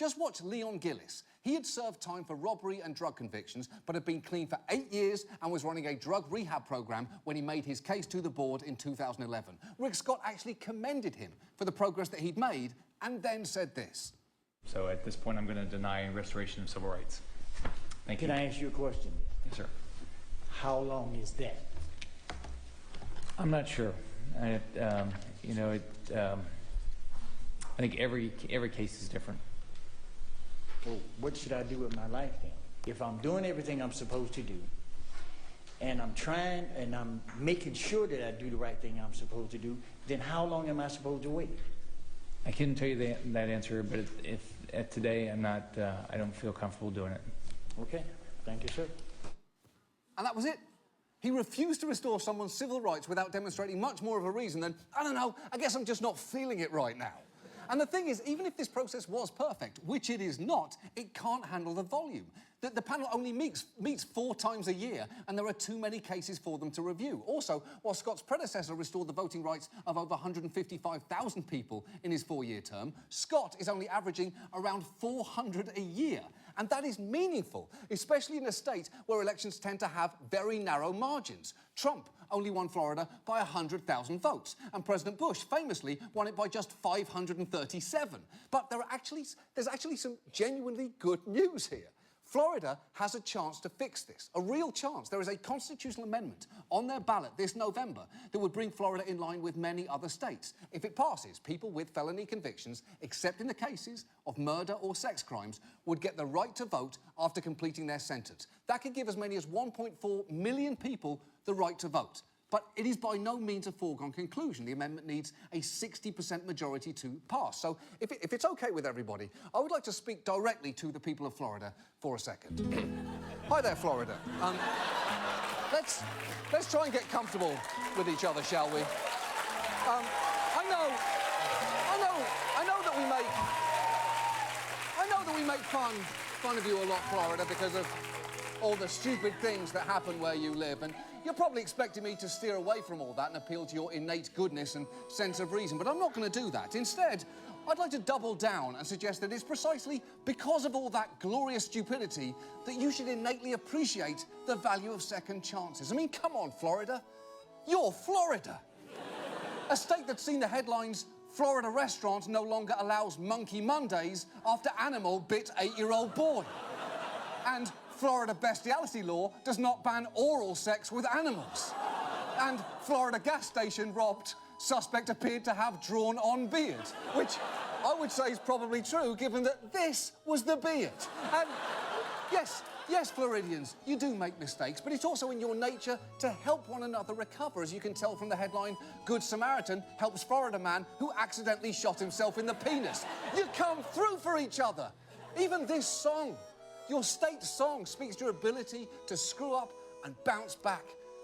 Just watch Leon Gillis. He had served time for robbery and drug convictions, but had been clean for 8 years and was running a drug rehab program when he made his case to the board in 2011. Rick Scott actually commended him for the progress that he'd made and then said this. So at this point, I'm going to deny restoration of civil rights. Thank you. Can I ask you a question? Yes, sir. How long is that? I'm not sure. I think every case is different. Well, what should I do with my life then? If I'm doing everything I'm supposed to do, and I'm trying and I'm making sure that I do the right thing I'm supposed to do, then how long am I supposed to wait? I couldn't tell you that answer, but if today I'm not, I don't feel comfortable doing it. Okay, thank you, sir. And that was it. He refused to restore someone's civil rights without demonstrating much more of a reason than, I don't know, I guess I'm just not feeling it right now. And the thing is, even if this process was perfect, which it is not, it can't handle the volume. The panel only meets 4 times a year, and there are too many cases for them to review. Also, while Scott's predecessor restored the voting rights of over 155,000 people in his 4-year term, Scott is only averaging around 400 a year. And that is meaningful, especially in a state where elections tend to have very narrow margins. Trump only won Florida by 100,000 votes, and President Bush famously won it by just 537. But there's actually some genuinely good news here. Florida has a chance to fix this, a real chance. There is a constitutional amendment on their ballot this November that would bring Florida in line with many other states. If it passes, people with felony convictions, except in the cases of murder or sex crimes, would get the right to vote after completing their sentence. That could give as many as 1.4 million people the right to vote. But it is by no means a foregone conclusion. The amendment needs a 60% majority to pass. So if it's OK with everybody, I would like to speak directly to the people of Florida for a second. Hi there, Florida. Let's try and get comfortable with each other, shall we? I know that we make fun of you a lot, Florida, because of all the stupid things that happen where you live, and you're probably expecting me to steer away from all that and appeal to your innate goodness and sense of reason, but I'm not going to do that. Instead, I'd like to double down and suggest that it's precisely because of all that glorious stupidity that you should innately appreciate the value of second chances. I mean, come on, Florida. You're Florida. A state that's seen the headlines, Florida restaurant no longer allows Monkey Mondays after animal bit 8-year-old boy. And Florida bestiality law does not ban oral sex with animals. And Florida gas station robbed, suspect appeared to have drawn-on beard, which I would say is probably true, given that this was the beard. And yes, Floridians, you do make mistakes, but it's also in your nature to help one another recover. As you can tell from the headline, Good Samaritan helps Florida man who accidentally shot himself in the penis. You come through for each other. Even this song, your state song, speaks to your ability to screw up and bounce back.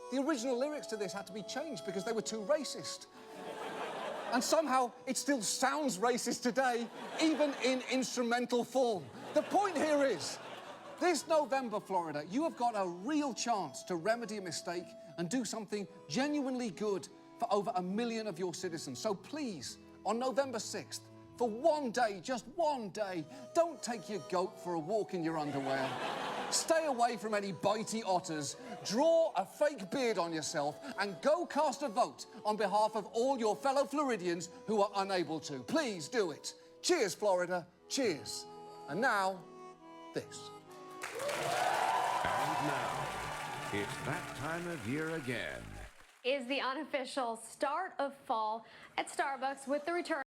The original lyrics to this had to be changed because they were too racist. And somehow it still sounds racist today, even in instrumental form. The point here is, this November, Florida, you have got a real chance to remedy a mistake and do something genuinely good for over 1 million of your citizens. So please, on November 6th, for one day, just one day, don't take your goat for a walk in your underwear. Stay away from any bitey otters, draw a fake beard on yourself, and go cast a vote on behalf of all your fellow Floridians who are unable to. Please do it. Cheers, Florida. Cheers. And now, this. And now, it's that time of year again. Is the unofficial start of fall at Starbucks with the return